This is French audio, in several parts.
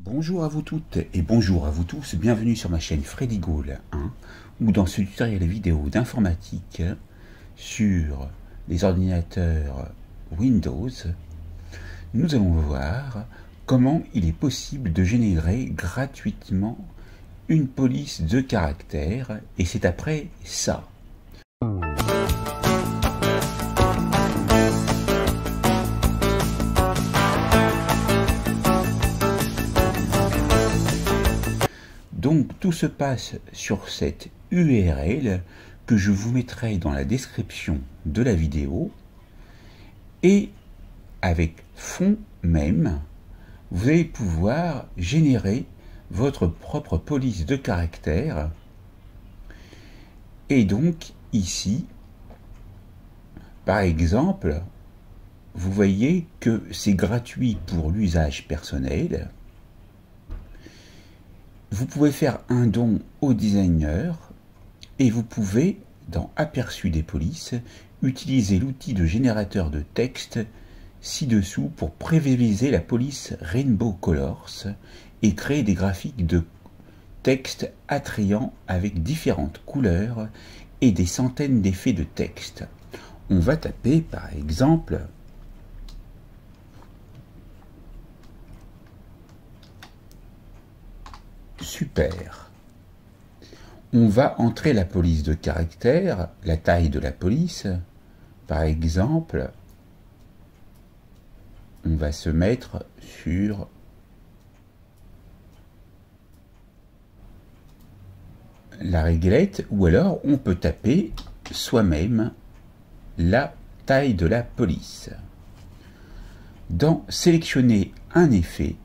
Bonjour à vous toutes et bonjour à vous tous, bienvenue sur ma chaîne Freddy Ghoul 1, où dans ce tutoriel vidéo d'informatique sur les ordinateurs Windows, nous allons voir comment il est possible de générer gratuitement une police de caractère, et c'est après ça. Donc tout se passe sur cette URL que je vous mettrai dans la description de la vidéo, et avec fond même, vous allez pouvoir générer votre propre police de caractère. Et donc ici, par exemple, vous voyez que c'est gratuit pour l'usage personnel. Vous pouvez faire un don au designer et vous pouvez, dans Aperçu des polices, utiliser l'outil de générateur de texte ci-dessous pour prévisualiser la police Rainbow Colors et créer des graphiques de texte attrayants avec différentes couleurs et des centaines d'effets de texte. On va taper par exemple super. On va entrer la police de caractère, la taille de la police. Par exemple, on va se mettre sur la réglette, ou alors on peut taper soi-même la taille de la police. Dans sélectionner un effet,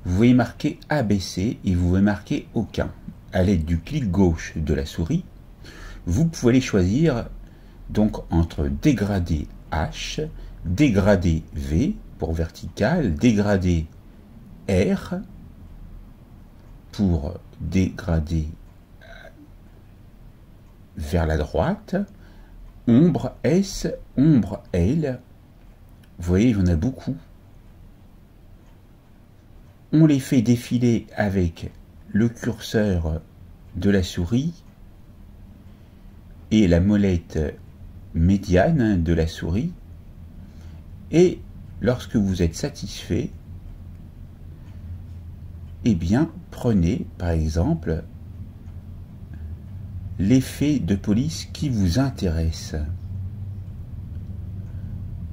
vous voyez marquer ABC et vous voyez marquer aucun. À l'aide du clic gauche de la souris, vous pouvez les choisir donc entre dégradé H, dégradé V pour vertical, dégradé R pour dégrader vers la droite, ombre S, ombre L. Vous voyez, il y en a beaucoup. On les fait défiler avec le curseur de la souris et la molette médiane de la souris. Et lorsque vous êtes satisfait, eh bien, prenez par exemple l'effet de police qui vous intéresse.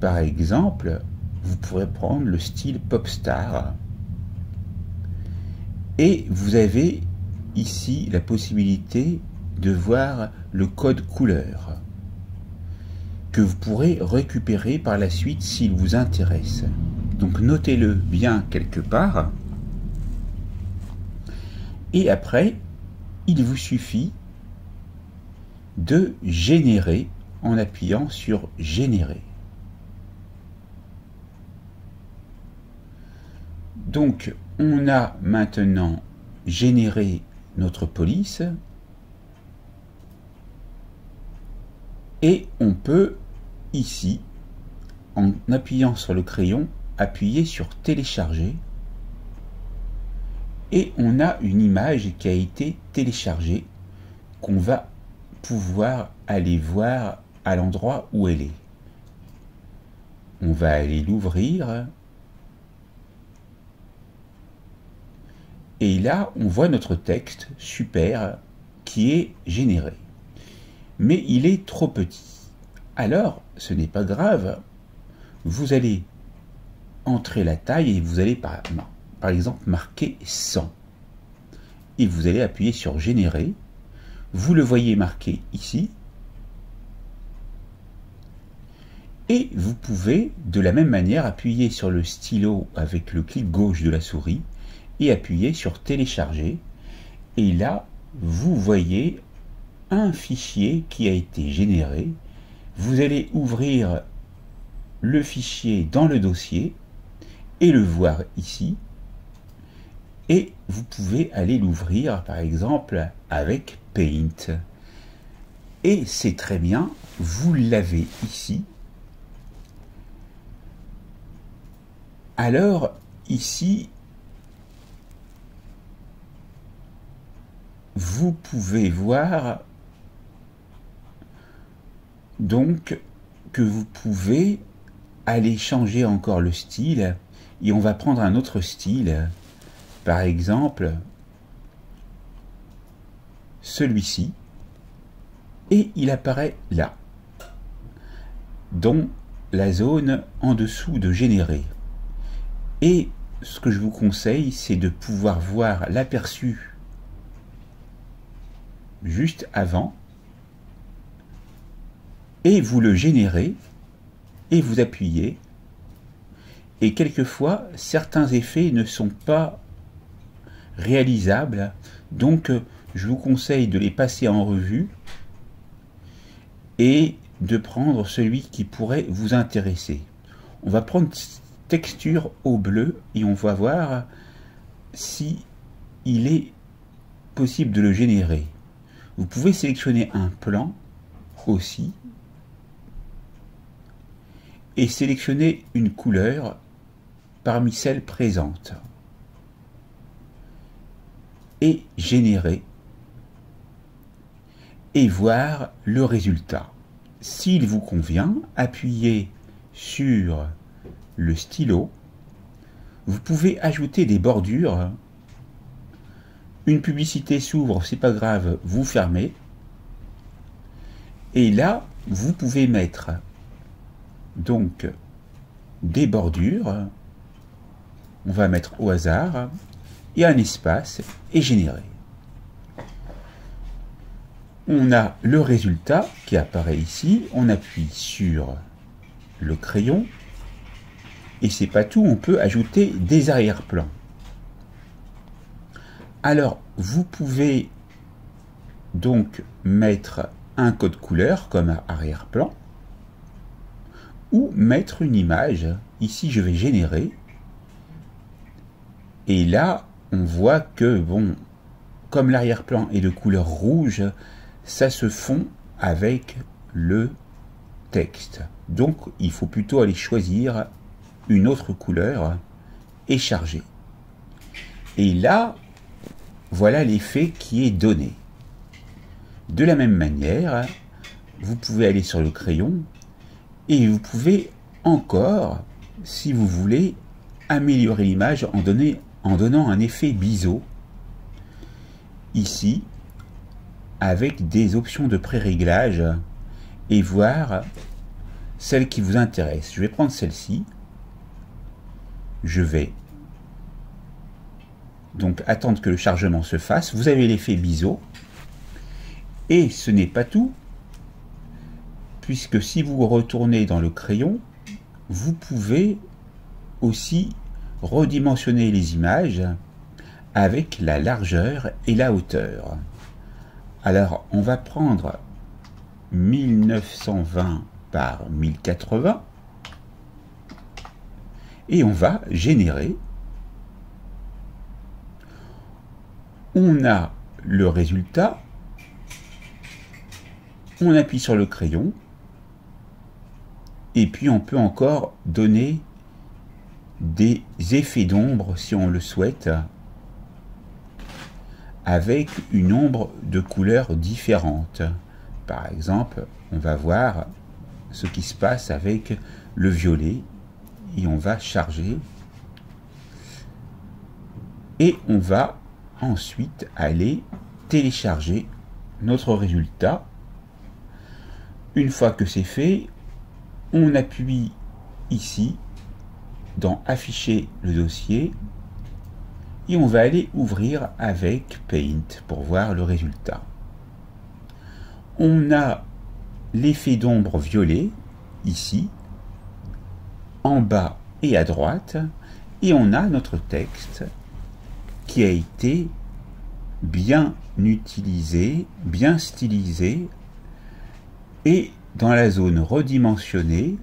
Par exemple, vous pourrez prendre le style Popstar. Et vous avez ici la possibilité de voir le code couleur que vous pourrez récupérer par la suite s'il vous intéresse. Donc notez-le bien quelque part. Et après, il vous suffit de générer en appuyant sur générer. Donc on a maintenant généré notre police et on peut ici, en appuyant sur le crayon, appuyer sur télécharger et on a une image qui a été téléchargée qu'on va pouvoir aller voir à l'endroit où elle est. On va aller l'ouvrir. Et là, on voit notre texte, super, qui est généré. Mais il est trop petit. Alors, ce n'est pas grave. Vous allez entrer la taille et vous allez par exemple marquer 100. Et vous allez appuyer sur générer. Vous le voyez marqué ici. Et vous pouvez, de la même manière, appuyer sur le stylo avec le clic gauche de la souris et appuyer sur télécharger, et là vous voyez un fichier qui a été généré. Vous allez ouvrir le fichier dans le dossier et le voir ici, et vous pouvez aller l'ouvrir par exemple avec Paint, et c'est très bien, vous l'avez ici. Alors ici vous pouvez voir donc que vous pouvez aller changer encore le style, et on va prendre un autre style, par exemple celui-ci, et il apparaît là, dans la zone en dessous de générer. Et ce que je vous conseille, c'est de pouvoir voir l'aperçu juste avant, et vous le générez, et vous appuyez, et quelquefois certains effets ne sont pas réalisables, donc je vous conseille de les passer en revue et de prendre celui qui pourrait vous intéresser. On va prendre texture au bleu et on va voir si il est possible de le générer. Vous pouvez sélectionner un plan aussi et sélectionner une couleur parmi celles présentes et générer et voir le résultat. S'il vous convient, appuyez sur le stylo. Vous pouvez ajouter des bordures. Une publicité s'ouvre, c'est pas grave, vous fermez. Et là, vous pouvez mettre donc des bordures. On va mettre au hasard et un espace et générer. On a le résultat qui apparaît ici. On appuie sur le crayon. Et c'est pas tout, on peut ajouter des arrière-plans. Alors, vous pouvez donc mettre un code couleur comme arrière-plan ou mettre une image. Ici, je vais générer. Et là, on voit que, bon, comme l'arrière-plan est de couleur rouge, ça se fond avec le texte. Donc, il faut plutôt aller choisir une autre couleur et charger. Et là, voilà l'effet qui est donné. De la même manière, vous pouvez aller sur le crayon et vous pouvez encore, si vous voulez, améliorer l'image en donnant un effet biseau ici avec des options de pré-réglage et voir celle qui vous intéresse. Je vais prendre celle-ci. Je vais donc attendre que le chargement se fasse. Vous avez l'effet biseau. Et ce n'est pas tout, puisque si vous retournez dans le crayon, vous pouvez aussi redimensionner les images avec la largeur et la hauteur. Alors, on va prendre 1920 par 1080 et on va générer. On a le résultat. On appuie sur le crayon et puis on peut encore donner des effets d'ombre si on le souhaite avec une ombre de couleurs différentes. Par exemple, on va voir ce qui se passe avec le violet et on va charger et on va ensuite aller télécharger notre résultat. Une fois que c'est fait, on appuie ici dans afficher le dossier et on va aller ouvrir avec Paint pour voir le résultat. On a l'effet d'ombre violet ici, en bas et à droite, et on a notre texte qui a été bien utilisé, bien stylisé, et dans la zone redimensionnée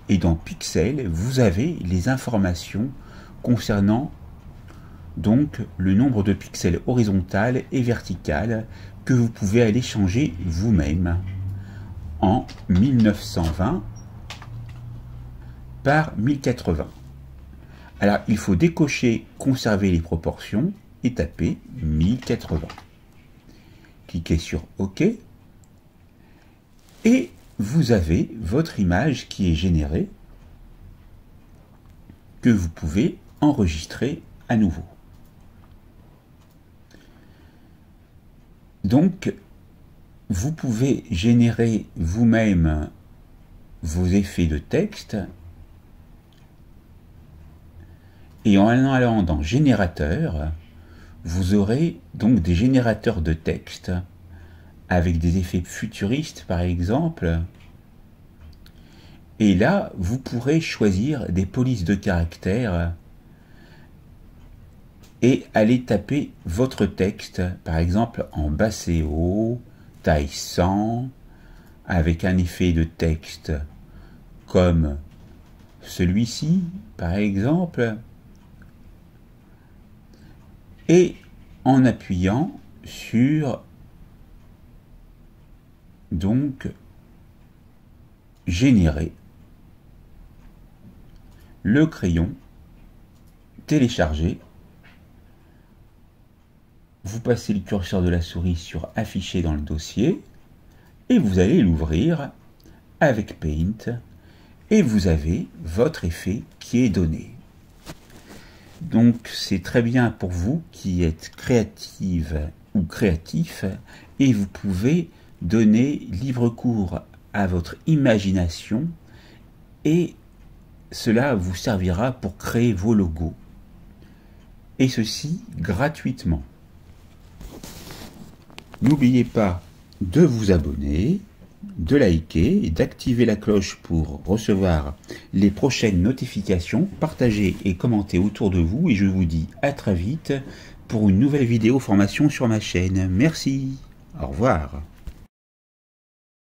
et dans Pixel, vous avez les informations concernant donc le nombre de pixels horizontal et vertical que vous pouvez aller changer vous-même en 1920 par 1080. Alors il faut décocher conserver les proportions et taper 1080. cliquez sur OK et vous avez votre image qui est générée que vous pouvez enregistrer à nouveau. Donc, vous pouvez générer vous-même vos effets de texte et en allant dans Générateur, vous aurez donc des générateurs de texte avec des effets futuristes par exemple. Et là, vous pourrez choisir des polices de caractères et aller taper votre texte, par exemple en basse et haut, taille 100, avec un effet de texte comme celui-ci, par exemple, et en appuyant sur donc générer, le crayon, télécharger, vous passez le curseur de la souris sur afficher dans le dossier et vous allez l'ouvrir avec Paint et vous avez votre effet qui est donné. Donc c'est très bien pour vous qui êtes créative ou créatif et vous pouvez donner libre cours à votre imagination et cela vous servira pour créer vos logos et ceci gratuitement. N'oubliez pas de vous abonner, de liker et d'activer la cloche pour recevoir les prochaines notifications. Partagez et commentez autour de vous et je vous dis à très vite pour une nouvelle vidéo formation sur ma chaîne. Merci, au revoir.